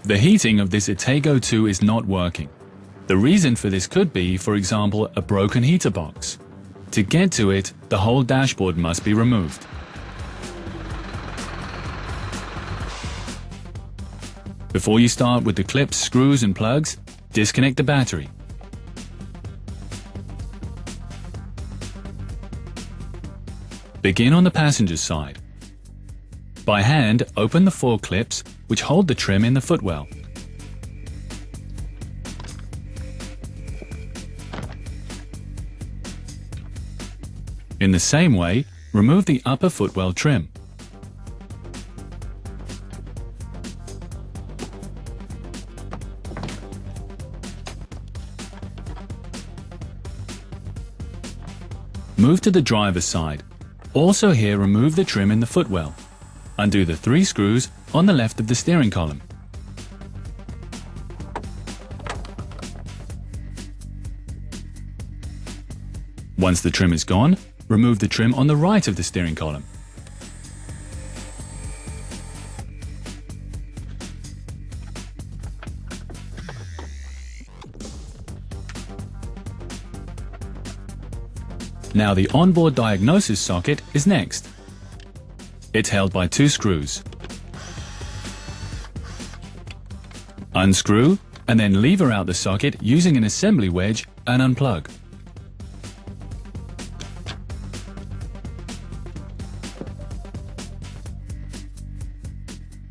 The heating of this Itago 2 is not working. The reason for this could be, for example, a broken heater box. To get to it, the whole dashboard must be removed. Before you start with the clips, screws and plugs, disconnect the battery. Begin on the passenger side. By hand, open the 4 clips which hold the trim in the footwell. In the same way, remove the upper footwell trim. Move to the driver's side. Also here, remove the trim in the footwell. Undo the 3 screws on the left of the steering column. Once the trim is gone, remove the trim on the right of the steering column. Now the onboard diagnosis socket is next. It's held by 2 screws. Unscrew and then lever out the socket using an assembly wedge and unplug.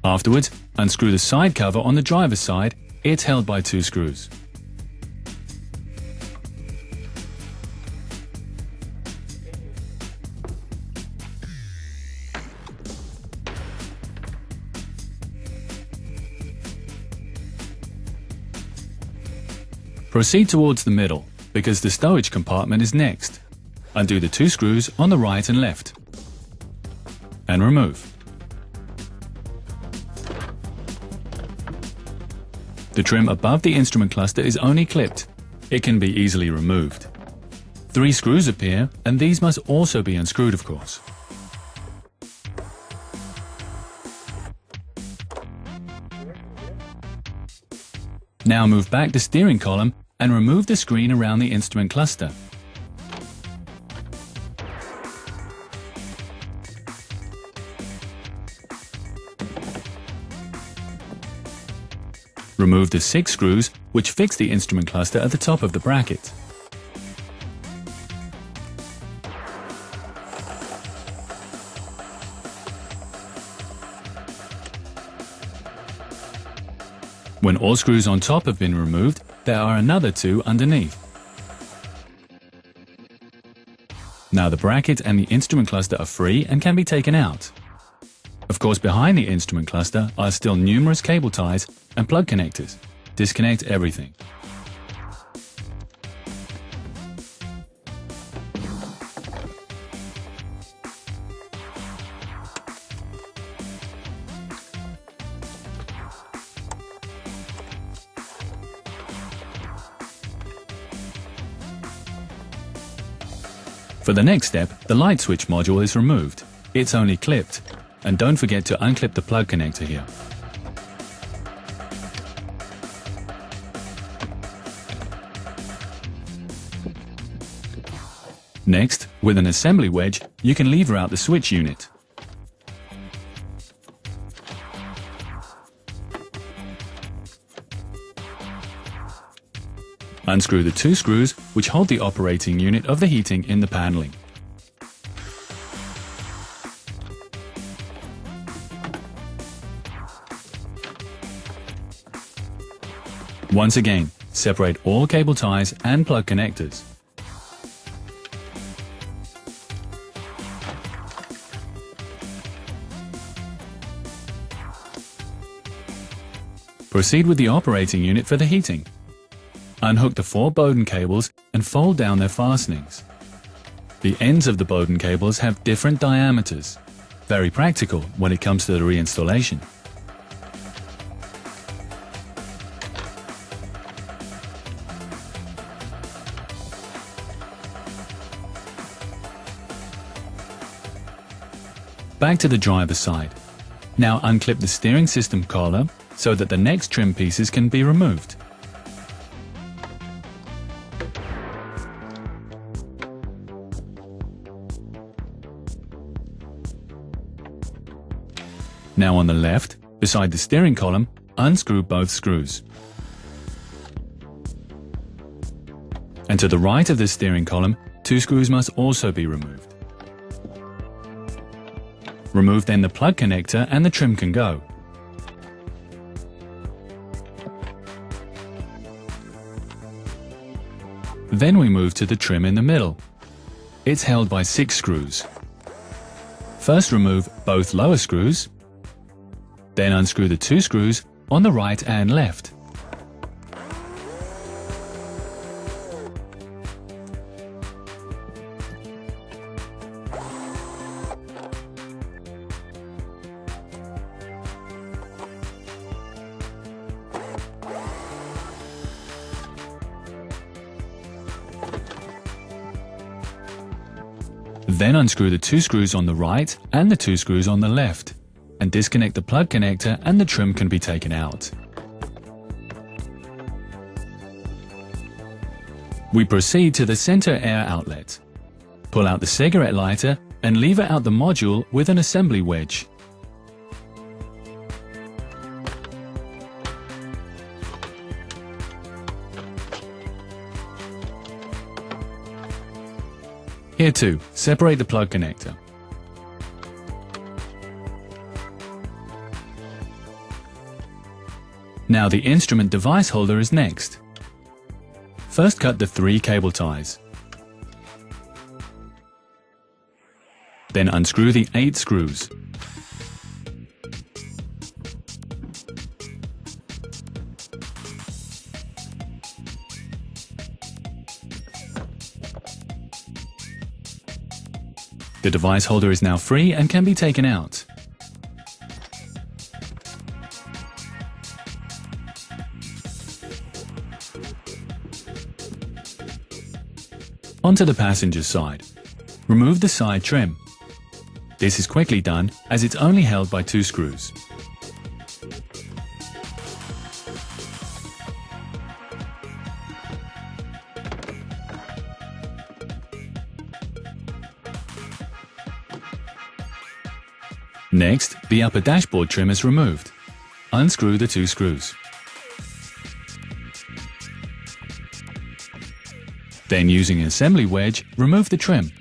Afterwards, unscrew the side cover on the driver's side. It's held by 2 screws. Proceed towards the middle, because the stowage compartment is next. Undo the 2 screws on the right and left. And remove. The trim above the instrument cluster is only clipped. It can be easily removed. 3 screws appear, and these must also be unscrewed, of course. Now move back the steering column and remove the screen around the instrument cluster. Remove the 6 screws which fix the instrument cluster at the top of the bracket. When all screws on top have been removed, there are another 2 underneath. Now the bracket and the instrument cluster are free and can be taken out. Of course, behind the instrument cluster are still numerous cable ties and plug connectors. Disconnect everything. For the next step, the light switch module is removed. It's only clipped. And don't forget to unclip the plug connector here. Next, with an assembly wedge, you can lever out the switch unit. Unscrew the 2 screws which hold the operating unit of the heating in the paneling. Once again, separate all cable ties and plug connectors. Proceed with the operating unit for the heating. Unhook the 4 Bowden cables and fold down their fastenings. The ends of the Bowden cables have different diameters. Very practical when it comes to the reinstallation. Back to the driver's side. Now unclip the steering system collar so that the next trim pieces can be removed. Now on the left, beside the steering column, unscrew both screws. And to the right of the steering column, 2 screws must also be removed. Remove then the plug connector and the trim can go. Then we move to the trim in the middle. It's held by 6 screws. First remove both lower screws, then unscrew the 2 screws on the right and left. Then unscrew the 2 screws on the right and the 2 screws on the left, and disconnect the plug connector and the trim can be taken out. We proceed to the center air outlet. Pull out the cigarette lighter and lever out the module with an assembly wedge. Here too, separate the plug connector. Now the instrument device holder is next. First cut the 3 cable ties. Then unscrew the 8 screws. The device holder is now free and can be taken out. Onto the passenger side. Remove the side trim. This is quickly done as it's only held by 2 screws. Next, the upper dashboard trim is removed. Unscrew the 2 screws. Then using an assembly wedge, remove the trim.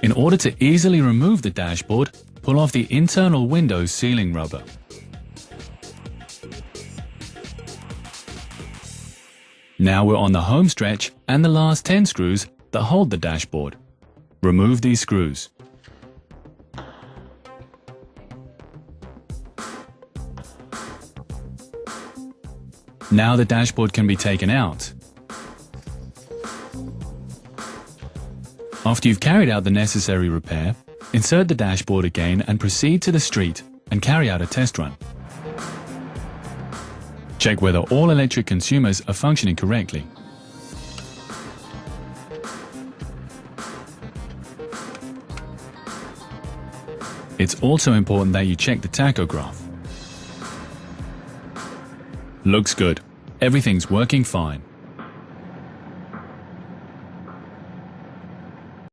In order to easily remove the dashboard, pull off the internal window sealing rubber. Now we're on the home stretch and the last 10 screws that hold the dashboard. Remove these screws. Now the dashboard can be taken out. After you've carried out the necessary repair, insert the dashboard again and proceed to the street and carry out a test run. Check whether all electric consumers are functioning correctly. It's also important that you check the tachograph. Looks good. Everything's working fine.